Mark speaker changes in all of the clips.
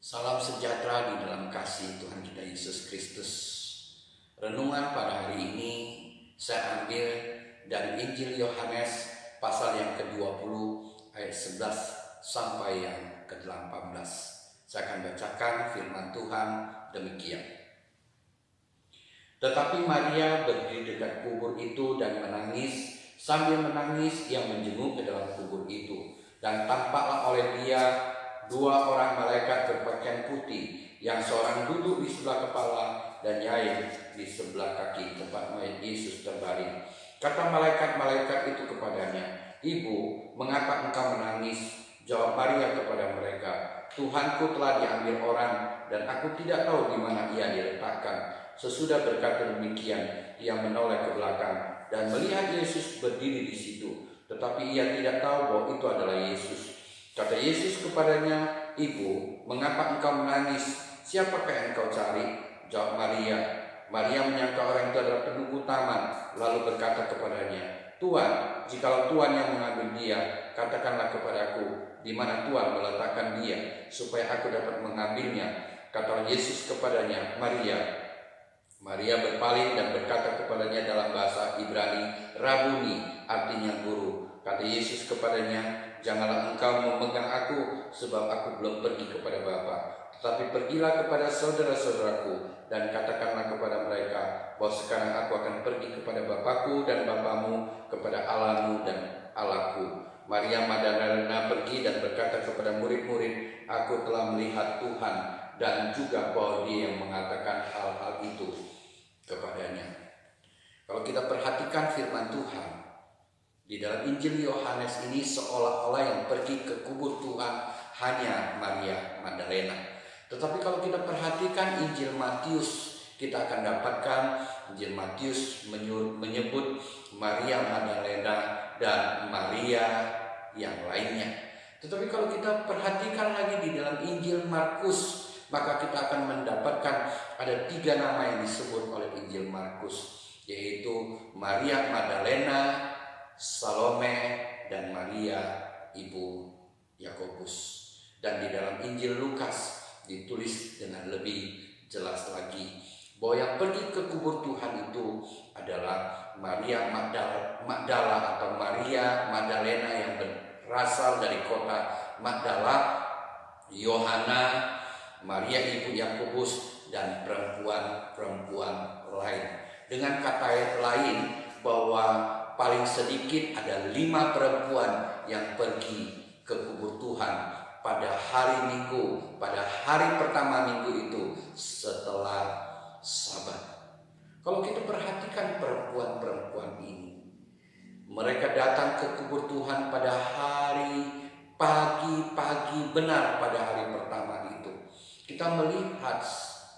Speaker 1: Salam sejahtera di dalam kasih Tuhan kita Yesus Kristus. Renungan pada hari ini saya ambil dari Injil Yohanes pasal yang ke-20 ayat 11 sampai yang ke-18. Saya akan bacakan firman Tuhan demikian. Tetapi Maria berdiri dekat kubur itu dan menangis. Sambil menangis ia menjenguk ke dalam kubur itu, dan tampaklah oleh dia dua orang malaikat berpakaian putih, yang seorang duduk di sebelah kepala dan yang di sebelah kaki tempat mayat Yesus terbaring. Kata malaikat-malaikat itu kepadanya, "Ibu, mengapa engkau menangis?" Jawab Maria kepada mereka, "Tuhanku telah diambil orang, dan aku tidak tahu di mana ia diletakkan." Sesudah berkata demikian, ia menoleh ke belakang dan melihat Yesus berdiri di situ, tetapi ia tidak tahu bahwa itu adalah Yesus. Kata Yesus kepadanya, "Ibu, mengapa engkau menangis? Siapakah yang engkau cari?" Jawab Maria. Maria menyangka orang itu adalah penunggu taman, lalu berkata kepadanya, "Tuan, jikalau Tuan yang mengambil dia, katakanlah kepadaku di mana Tuan meletakkan dia, supaya aku dapat mengambilnya." Kata Yesus kepadanya, "Maria." Maria berpaling dan berkata kepadanya dalam bahasa Ibrani, "Rabuni," artinya guru. Kata Yesus kepadanya, "Janganlah engkau memegang aku, sebab aku belum pergi kepada Bapa. Tetapi pergilah kepada saudara-saudaraku dan katakanlah kepada mereka bahwa sekarang aku akan pergi kepada Bapakku dan Bapamu, kepada Allahmu dan Allahku." Maria Magdalena pergi dan berkata kepada murid-murid, "Aku telah melihat Tuhan," dan juga bahwa Dia yang mengatakan hal-hal itu kepadanya. Kalau kita perhatikan firman Tuhan di dalam Injil Yohanes ini, seolah-olah yang pergi ke kubur Tuhan hanya Maria Magdalena. Tetapi kalau kita perhatikan Injil Matius, kita akan dapatkan Injil Matius menyebut Maria Magdalena dan Maria yang lainnya. Tetapi kalau kita perhatikan lagi di dalam Injil Markus, maka kita akan mendapatkan ada 3 nama yang disebut oleh Injil Markus, yaitu Maria Magdalena, Salome, dan Maria ibu Yakobus. Dan di dalam Injil Lukas ditulis dengan lebih jelas lagi bahwa yang pergi ke kubur Tuhan itu adalah Maria Magdala atau Maria Magdalena yang berasal dari kota Magdala, Yohana, Maria ibu Yakobus, dan perempuan-perempuan lain. Dengan kata lain, bahwa paling sedikit ada 5 perempuan yang pergi ke kubur Tuhan pada hari Minggu, pada hari pertama minggu itu setelah Sabat. Kalau kita perhatikan perempuan-perempuan ini, mereka datang ke kubur Tuhan pada hari pagi-pagi benar pada hari pertama itu. Kita melihat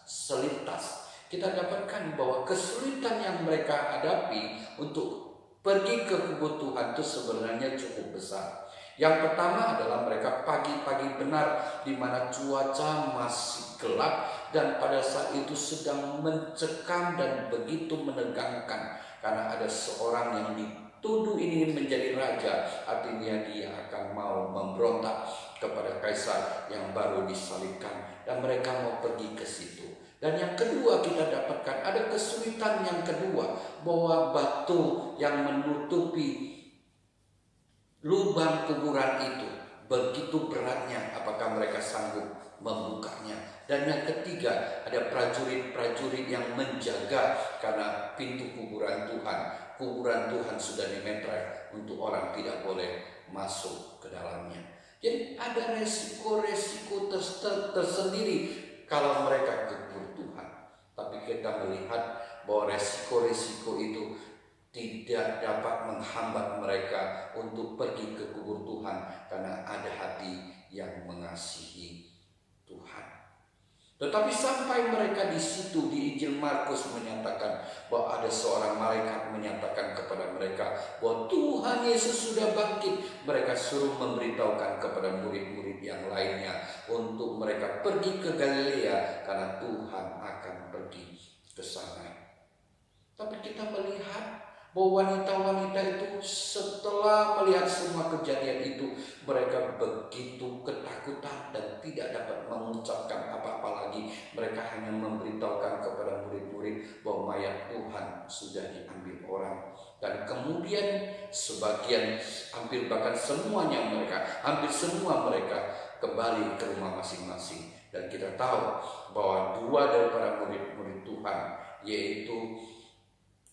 Speaker 1: selintas, kita dapatkan bahwa kesulitan yang mereka hadapi untuk pergi ke kubur Tuhan itu sebenarnya cukup besar. Yang pertama adalah mereka pagi-pagi benar, di mana cuaca masih gelap dan pada saat itu sedang mencekam dan begitu menegangkan, karena ada seorang yang dituduh ingin menjadi raja, artinya dia akan mau memberontak kepada kaisar yang baru disalibkan, dan mereka mau pergi ke situ. Dan yang kedua kita dapatkan ada kesulitan yang kedua, bahwa batu yang menutupi lubang kuburan itu begitu beratnya, apakah mereka sanggup membukanya. Dan yang ketiga ada prajurit-prajurit yang menjaga, karena pintu kuburan Tuhan sudah dimeterai untuk orang tidak boleh masuk ke dalamnya. Jadi ada resiko-resiko tersendiri kalau mereka ke kubur Tuhan. Tapi kita melihat bahwa resiko-resiko itu tidak dapat menghambat mereka untuk pergi ke kubur Tuhan, karena ada hati yang mengasihi Tuhan. Tetapi sampai mereka di situ, di Injil Markus menyatakan bahwa ada seorang malaikat menyatakan kepada mereka bahwa Tuhan Yesus sudah bangkit. Mereka suruh memberitahukan kepada murid-murid yang lainnya untuk mereka pergi ke Galilea, karena Tuhan akan pergi ke sana. Tapi kita melihat bahwa wanita-wanita itu setelah melihat semua kejadian itu, mereka begitu ketakutan dan tidak dapat mengucapkan bahwa mayat Tuhan sudah diambil orang. Dan kemudian sebagian, hampir bahkan semuanya mereka, hampir semua mereka kembali ke rumah masing-masing. Dan kita tahu bahwa dua dari para murid-murid Tuhan, yaitu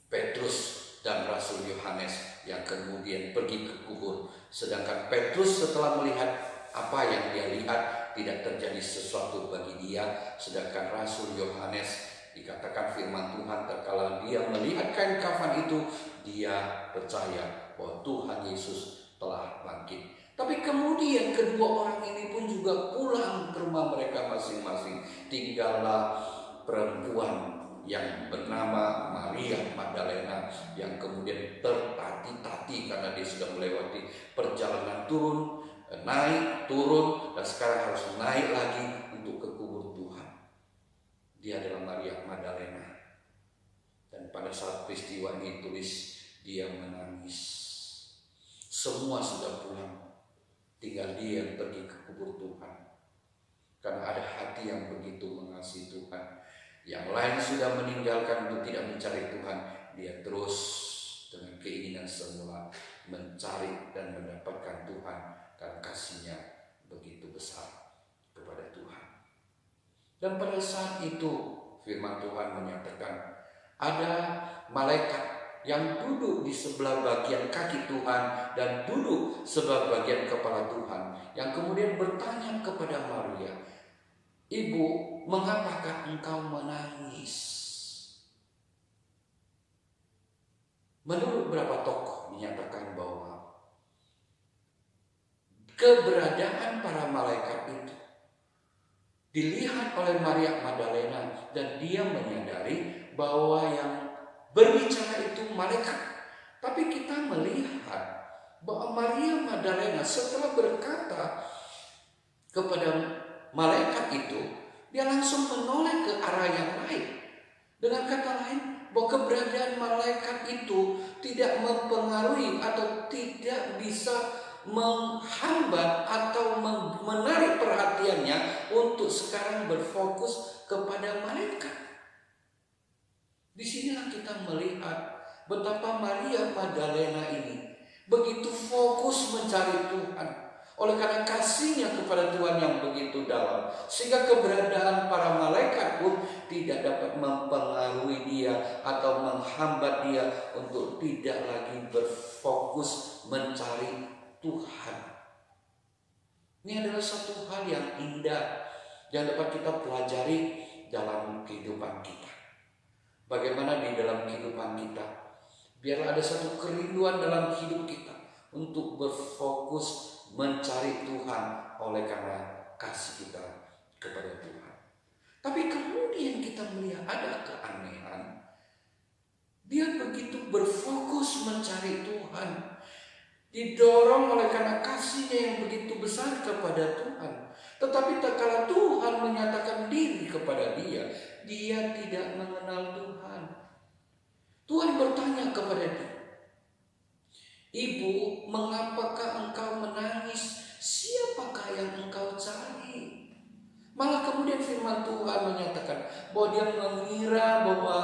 Speaker 1: Petrus dan Rasul Yohanes, yang kemudian pergi ke kubur. Sedangkan Petrus setelah melihat apa yang dia lihat, tidak terjadi sesuatu bagi dia. Sedangkan Rasul Yohanes, dikatakan firman Tuhan, tatkala dia melihat kain kafan itu, dia percaya bahwa Tuhan Yesus telah bangkit. Tapi kemudian kedua orang ini pun juga pulang ke rumah mereka masing-masing. Tinggallah perempuan yang bernama Maria Magdalena, yang kemudian tertati-tati karena dia sudah melewati perjalanan turun, naik, turun, dan sekarang harus naik lagi untuk ke kubur Tuhan. Dia adalah Maria Magdalena. Dan pada saat peristiwa ini tulis, dia menangis. Semua sudah pulang, tinggal dia yang pergi ke kubur Tuhan. Karena ada hati yang begitu mengasihi Tuhan. Yang lain sudah meninggalkan untuk tidak mencari Tuhan. Dia terus dengan keinginan semula mencari dan mendapatkan Tuhan, karena kasihnya begitu besar kepada Tuhan. Dan pada saat itu firman Tuhan menyatakan ada malaikat yang duduk di sebelah bagian kaki Tuhan dan duduk sebelah bagian kepala Tuhan, yang kemudian bertanya kepada Maria, "Ibu, mengapakah engkau menangis?" Menurut beberapa tokoh dinyatakan bahwa keberadaan para malaikat itu dilihat oleh Maria Magdalena, dan dia menyadari bahwa yang berbicara itu malaikat. Tapi kita melihat bahwa Maria Magdalena setelah berkata kepada malaikat itu, dia langsung menoleh ke arah yang lain. Dengan kata lain, bahwa keberadaan malaikat itu tidak mempengaruhi atau tidak bisa menghambat atau menarik perhatiannya untuk sekarang berfokus kepada malaikat. Disinilah kita melihat betapa Maria Magdalena ini begitu fokus mencari Tuhan, oleh karena kasihnya kepada Tuhan yang begitu dalam, sehingga keberadaan para malaikat pun tidak dapat mempengaruhi dia atau menghambat dia untuk tidak lagi berfokus mencari Tuhan. Ini adalah satu hal yang indah yang dapat kita pelajari dalam kehidupan kita. Bagaimana di dalam kehidupan kita, biarlah ada satu kerinduan dalam hidup kita untuk berfokus mencari Tuhan oleh karena kasih kita kepada Tuhan. Tapi kemudian kita melihat ada keanehan. Dia begitu berfokus mencari Tuhan, didorong oleh karena kasihnya yang begitu besar kepada Tuhan. Tetapi tatkala Tuhan menyatakan diri kepada dia, dia tidak mengenal Tuhan. Tuhan bertanya kepada dia, "Ibu, mengapakah engkau menangis? Siapakah yang engkau cari?" Malah kemudian firman Tuhan menyatakan bahwa dia mengira bahwa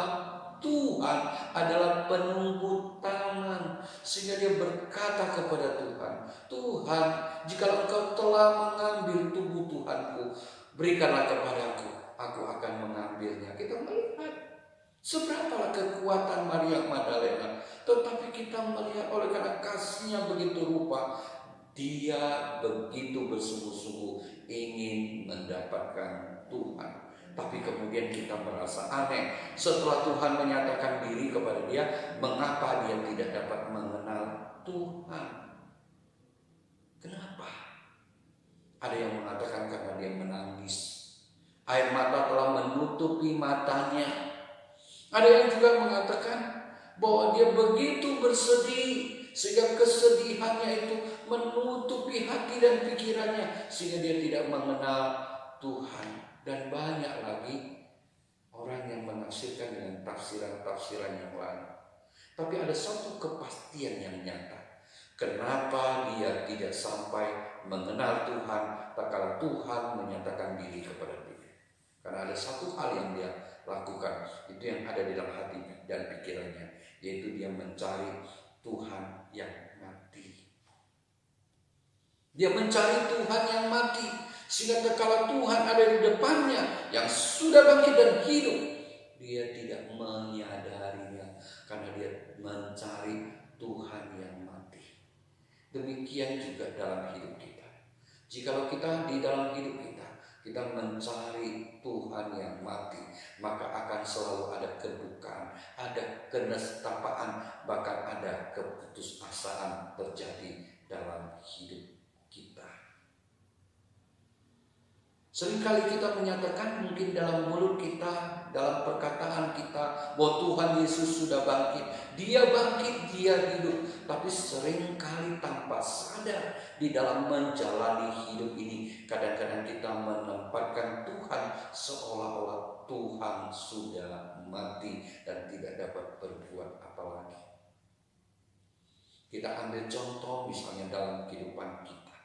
Speaker 1: Tuhan adalah penunggu taman, sehingga dia berkata kepada Tuhan, "Tuhan, jika engkau telah mengambil tubuh Tuhanku, berikanlah kepadaku, aku akan mengambilnya." Kita melihat seberapa kekuatan Maria Magdalena, tetapi kita melihat oleh karena kasihnya begitu rupa, dia begitu bersungguh-sungguh ingin mendapatkan Tuhan. Tapi kemudian kita merasa aneh, setelah Tuhan menyatakan diri kepada dia, mengapa dia tidak dapat mengenal Tuhan? Kenapa? Ada yang mengatakan karena dia menangis, air mata telah menutupi matanya. Ada yang juga mengatakan bahwa dia begitu bersedih, sehingga kesedihannya itu menutupi hati dan pikirannya, sehingga dia tidak mengenal Tuhan. Dan banyak lagi orang yang menafsirkan dengan tafsiran-tafsiran yang lain. Tapi ada satu kepastian yang nyata. Kenapa dia tidak sampai mengenal Tuhan tatkala Tuhan menyatakan diri kepada dia? Karena ada satu hal yang dia lakukan. Itu yang ada di dalam hati dan pikirannya, yaitu dia mencari Tuhan yang mati. Dia mencari Tuhan yang mati, sehingga tatkala Tuhan ada di depannya yang sudah bangkit dan hidup, dia tidak menyadarinya karena dia mencari Tuhan yang mati. Demikian juga dalam hidup kita. Jikalau kita di dalam hidup kita mencari Tuhan yang mati, maka akan selalu ada kedukaan, ada kenestapaan, bahkan ada keputusasaan terjadi dalam hidup kita. Seringkali kita menyatakan mungkin dalam mulut kita, dalam perkataan kita, bahwa Tuhan Yesus sudah bangkit. Dia bangkit, dia hidup. Tapi seringkali tanpa sadar di dalam menjalani hidup ini, kadang-kadang kita menempatkan Tuhan seolah-olah Tuhan sudah mati dan tidak dapat berbuat apa lagi. Kita ambil contoh misalnya dalam kehidupan kita,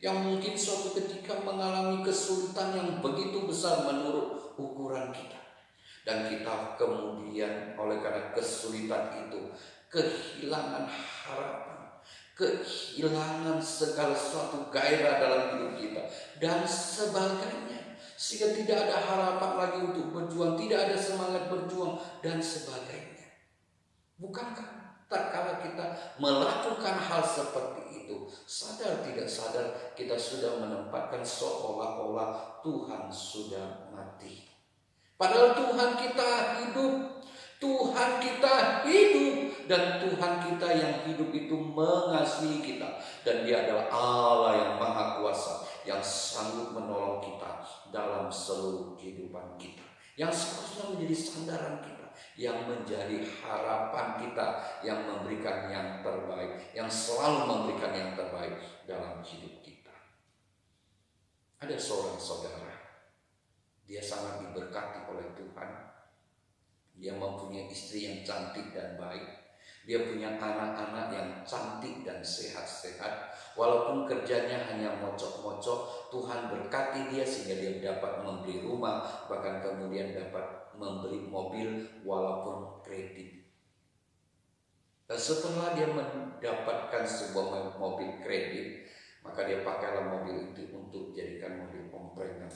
Speaker 1: yang mungkin suatu ketika mengalami kesulitan yang begitu besar menurut ukuran kita. Dan kita kemudian oleh karena kesulitan itu kehilangan harapan, kehilangan segala sesuatu gairah dalam hidup kita dan sebagainya, sehingga tidak ada harapan lagi untuk berjuang, tidak ada semangat berjuang dan sebagainya. Bukankah tatkala kita melakukan hal seperti itu, sadar tidak sadar kita sudah menempatkan seolah-olah Tuhan sudah mati? Padahal Tuhan kita hidup, Tuhan kita hidup, dan Tuhan kita yang hidup itu mengasihi kita. Dan Dia adalah Allah yang Maha Kuasa, yang sanggup menolong kita dalam seluruh kehidupan kita, yang seharusnya menjadi sandaran kita, yang menjadi harapan kita, yang memberikan yang terbaik, yang selalu memberikan yang terbaik dalam hidup kita. Ada seorang saudara, dia sangat diberkati oleh Tuhan. Dia mempunyai istri yang cantik dan baik. Dia punya anak-anak yang cantik dan sehat-sehat. Walaupun kerjanya hanya mocok-mocok, Tuhan berkati dia sehingga dia dapat membeli rumah, bahkan kemudian dapat membeli mobil walaupun kredit. Dan setelah dia mendapatkan sebuah mobil kredit, maka dia pakailah mobil itu untuk jadikan mobil omprengan,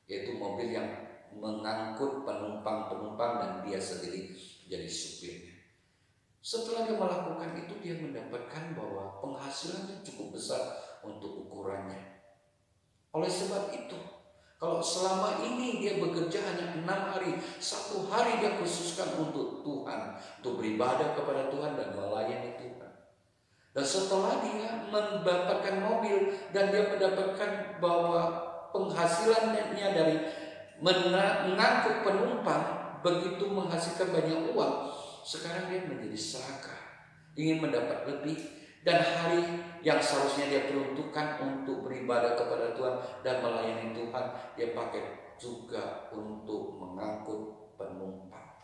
Speaker 1: yaitu mobil yang mengangkut penumpang-penumpang dan dia sendiri jadi supirnya. Setelah dia melakukan itu, dia mendapatkan bahwa penghasilannya cukup besar untuk ukurannya. Oleh sebab itu, kalau selama ini dia bekerja hanya 6 hari, 1 hari dia khususkan untuk Tuhan, untuk beribadah kepada Tuhan dan melayani Tuhan. Dan setelah dia mendapatkan mobil dan dia mendapatkan bahwa penghasilannya dari mengangkut penumpang begitu menghasilkan banyak uang, sekarang dia menjadi serakah, ingin mendapat lebih. Dan hari yang seharusnya dia peruntukkan untuk beribadah kepada Tuhan dan melayani Tuhan, dia pakai juga untuk mengangkut penumpang.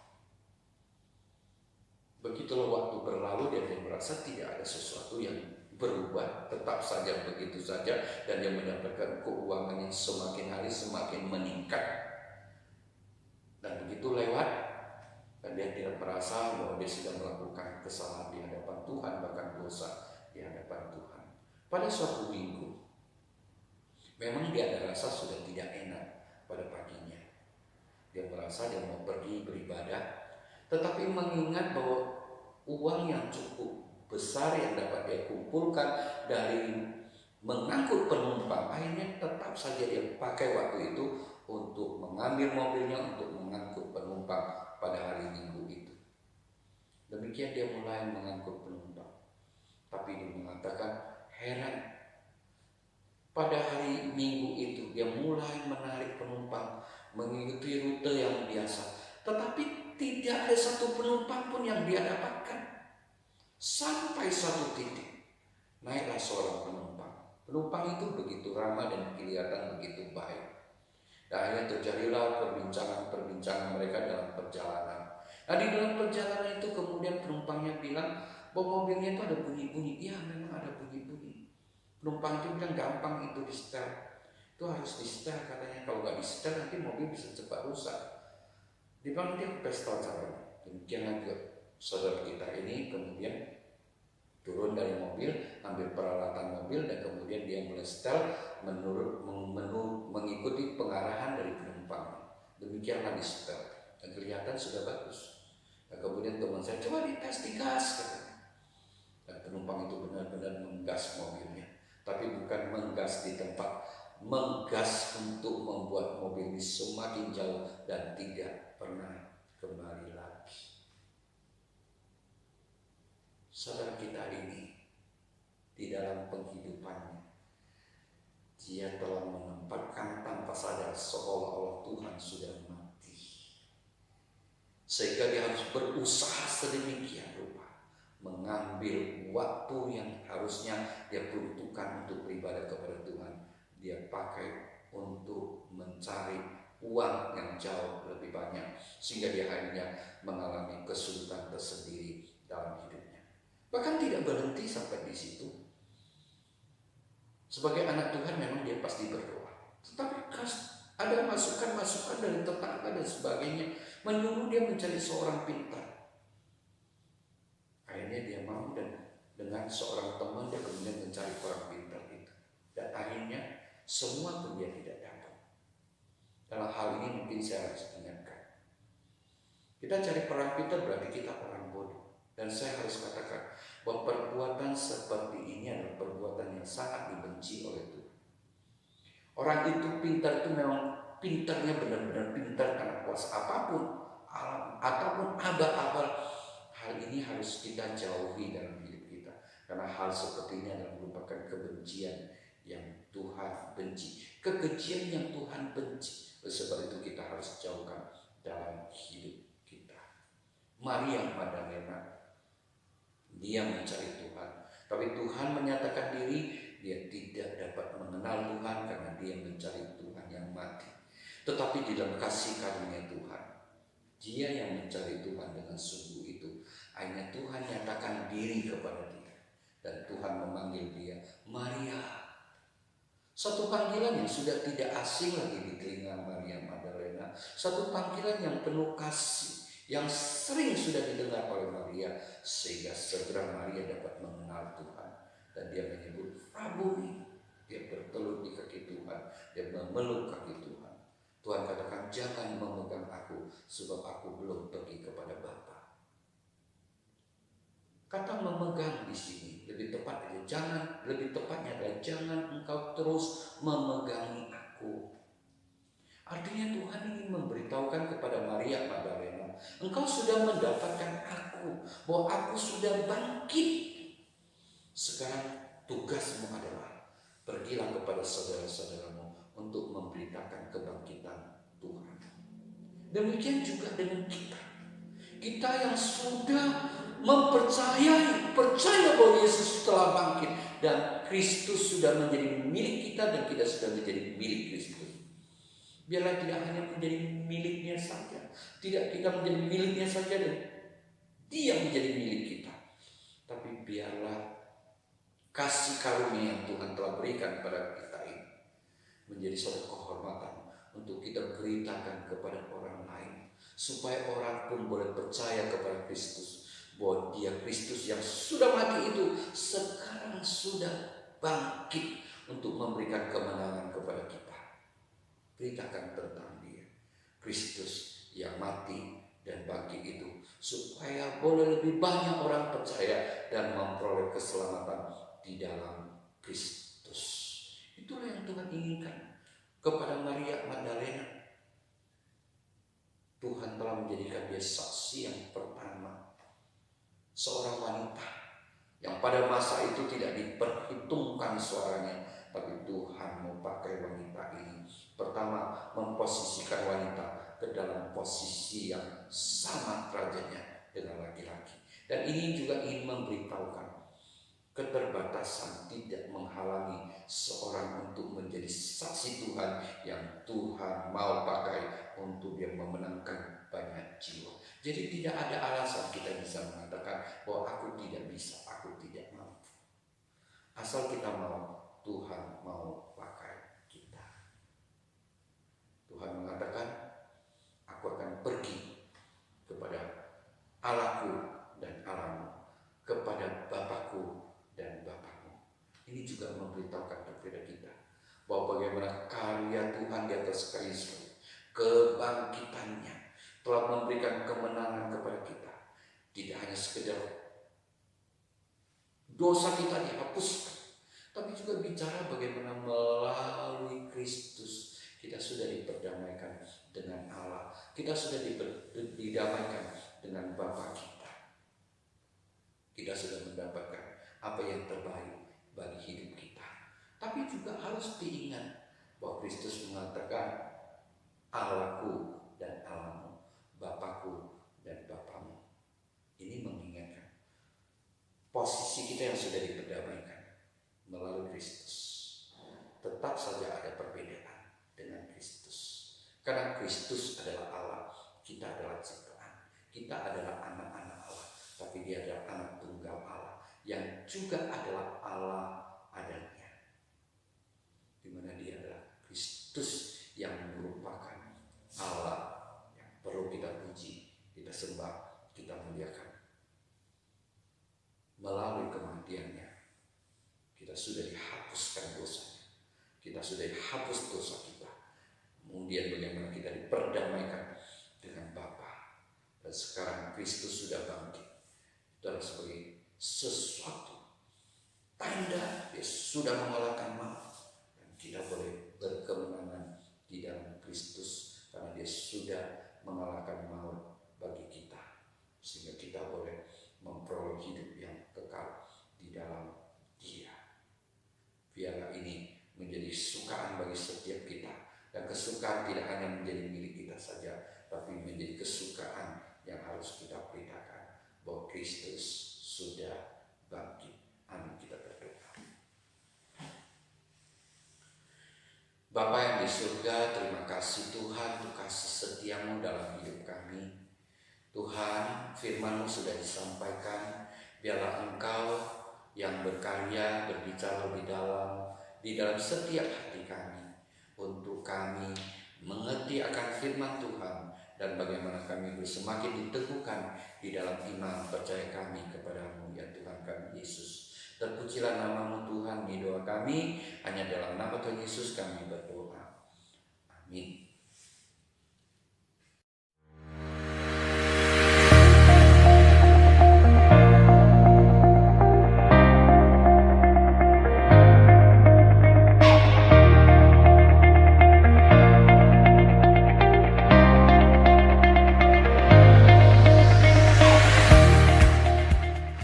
Speaker 1: Begitulah waktu berlalu, dia merasa tidak ada sesuatu yang berubah, tetap saja begitu saja, dan dia mendapatkan keuangan yang semakin hari semakin meningkat. Dan begitu lewat, dan dia tidak merasa bahwa dia sudah melakukan kesalahan di hadapan Tuhan, bahkan dosa di hadapan Tuhan. Pada suatu minggu, memang dia ada rasa sudah tidak enak pada paginya. Dia merasa dia mau pergi beribadah, tetapi mengingat bahwa uang yang cukup besar yang dapat dia kumpulkan dari mengangkut penumpang, akhirnya tetap saja dia pakai waktu itu untuk mengambil mobilnya untuk mengangkut penumpang pada hari Minggu itu. Demikian dia mulai mengangkut penumpang. Tapi dia mengatakan heran, pada hari Minggu itu dia mulai menarik penumpang mengikuti rute yang biasa, tetapi tidak ada satu penumpang pun yang dia dapatkan. Sampai satu titik naiklah seorang penumpang. Penumpang itu begitu ramah dan kelihatan begitu baik. Dan akhirnya terjadilah perbincangan mereka dalam perjalanan. Nah, di dalam perjalanan itu kemudian penumpangnya bilang bahwa mobilnya itu ada bunyi-bunyi. Ya, memang ada bunyi-bunyi. Penumpang itu bilang gampang itu di setel. Itu harus di setel katanya. Kalau nggak di setel nanti mobil bisa cepat rusak. Dipanggil dia ke pesta caranya. Demikianlah juga saudara kita ini kemudian turun dari mobil, ambil peralatan mobil, dan kemudian dia mulai setel mengikuti pengarahan dari penumpang. Demikianlah di setel, dan kelihatan sudah bagus. Dan kemudian teman saya, coba digas, katanya. Dan penumpang itu benar-benar menggas mobilnya, tapi bukan menggas di tempat, menggas untuk membuat mobil ini semakin jauh dan tidak pernah kembali lagi. Saudara kita ini di dalam penghidupannya, dia telah menempatkan tanpa sadar seolah-olah Tuhan sudah mati, sehingga dia harus berusaha sedemikian rupa mengambil waktu yang harusnya dia peruntukkan untuk beribadah kepada Tuhan, dia pakai untuk mencari uang yang jauh lebih banyak, sehingga dia akhirnya mengalami kesulitan tersendiri dalam hidupnya. Bahkan tidak berhenti sampai di situ. Sebagai anak Tuhan memang dia pasti berdoa, tetapi ada masukan-masukan dari tetangga dan sebagainya menyuruh dia mencari seorang pintar. Akhirnya dia mau, dan dengan seorang teman dia kemudian mencari orang pintar itu. Dan akhirnya semua pun dia tidak dapat. Dalam hal ini mungkin saya harus ingatkan, kita cari orang pintar berarti kita orang bodoh. Dan saya harus katakan bahwa perbuatan seperti ini adalah perbuatan yang sangat dibenci oleh Tuhan. Orang itu pintar itu memang pintarnya benar-benar pintar karena kuasa apapun, alam ataupun abal-abal. Hal ini harus kita jauhi dalam hidup kita, karena hal seperti ini adalah merupakan kebencian yang Tuhan benci, kekejian yang Tuhan benci. Oleh sebab itu kita harus jauhkan dalam hidup kita. Maria Magdalena, dia mencari Tuhan, tapi Tuhan menyatakan diri, dia tidak dapat mengenal Tuhan karena dia mencari Tuhan yang mati. Tetapi di dalam kasih karunia Tuhan, dia yang mencari Tuhan dengan sungguh itu, akhirnya Tuhan nyatakan diri kepada dia, dan Tuhan memanggil dia Maria. Satu panggilan yang sudah tidak asing lagi di telinga Maria Magdalena, satu panggilan yang penuh kasih, yang sering sudah didengar oleh Maria, sehingga segera Maria dapat mengenal Tuhan, dan dia menyebut Rabuni. Dia bertelut di kaki Tuhan, dia memeluk kaki Tuhan. Tuhan katakan, jangan memegang aku, sebab aku belum pergi kepada Bapa. Kata memegang di sini lebih tepatnya adalah jangan engkau terus memegangi aku. Artinya Tuhan ingin memberitahukan kepada Maria Magdalena, engkau sudah mendapatkan aku, bahwa aku sudah bangkit. Sekarang tugasmu adalah pergilah kepada saudara-saudaramu untuk memberitakan kebangkitan Tuhan. Demikian juga dengan kita. Kita yang sudah percaya bahwa Yesus telah bangkit dan Kristus sudah menjadi milik kita, dan kita sudah menjadi milik Kristus. Biarlah tidak hanya menjadi miliknya saja, tidak kita menjadi miliknya saja dan dia menjadi milik kita, tapi biarlah kasih karunia yang Tuhan telah berikan kepada kita ini menjadi suatu kehormatan untuk kita beritakan kepada orang lain, supaya orang pun boleh percaya kepada Kristus, bahwa dia Kristus yang sudah mati itu sekarang sudah bangkit untuk memberikan kemenangan kepada kita. Beritakan tentang dia, Kristus yang mati dan bangkit itu, supaya boleh lebih banyak orang percaya dan memperoleh keselamatan di dalam Kristus. Itulah yang Tuhan inginkan kepada Maria Magdalena. Tuhan telah menjadikan dia saksi yang pertama, seorang wanita yang pada masa itu tidak diperhitungkan suaranya, tapi Tuhan mau pakai wanita ini. Pertama, memposisikan wanita ke dalam posisi yang sama derajatnya dengan laki-laki. Dan ini juga ingin memberitahukan keterbatasan tidak menghalangi seorang untuk menjadi saksi Tuhan yang Tuhan mau pakai untuk dia memenangkan banyak jiwa. Jadi tidak ada alasan kita bisa mengatakan bahwa aku tidak bisa, aku tidak mampu. Asal kita mau, Tuhan mau pakai kita. Tuhan mengatakan, aku akan pergi di atas kayu salib, kebangkitannya telah memberikan kemenangan kepada kita. Tidak hanya sekedar dosa kita dihapuskan, tapi juga bicara bagaimana melalui Kristus kita sudah diperdamaikan dengan Allah. Kita sudah didamaikan dengan Bapa kita. Kita sudah mendapatkan apa yang terbaik bagi hidup kita. Tapi juga harus diingat bahwa Kristus mengatakan Allahku dan Allahmu, Bapakku dan Bapamu. Ini mengingatkan posisi kita yang sudah diperdamaikan melalui Kristus. Tetap saja ada perbedaan dengan Kristus. Karena Kristus adalah Allah, kita adalah ciptaan. Kita adalah anak-anak Allah, tapi Dia adalah anak tunggal Allah yang juga adalah Allah adanya. Di mana Dia adalah Kristus yang merupakan Allah yang perlu kita puji, kita sembah, kita muliakan. Melalui kematiannya kita sudah dihapuskan dosanya, kita sudah dihapus dosa kita. Kemudian bagaimana kita diperdamaikan dengan Bapa. Dan sekarang Kristus sudah bangkit. Itu adalah sebagai sesuatu tanda Dia sudah mengalahkan maut, dan kita boleh berkemenangan di dalam Kristus karena Dia sudah mengalahkan maut bagi kita, sehingga kita boleh memperoleh hidup yang kekal di dalam Dia. Biarlah ini menjadi sukaan bagi setiap kita, dan kesukaan tidak hanya menjadi milik kita saja, tapi menjadi kesukaan yang harus kita beritakan bahwa Kristus sudah bangkit. Amin. Kita berdoa. Bapa yang di surga, terima kasih Tuhan untuk kasih setiamu dalam hidup kami. Tuhan, firman-Mu sudah disampaikan, biarlah Engkau yang berkarya, berbicara di dalam setiap hati kami, untuk kami mengerti akan firman Tuhan, dan bagaimana kami semakin diteguhkan di dalam iman percaya kami kepada-Mu, ya Tuhan kami Yesus. Terpujilah nama-Mu Tuhan, ini doa kami, hanya dalam nama Tuhan Yesus kami berdoa. Amin.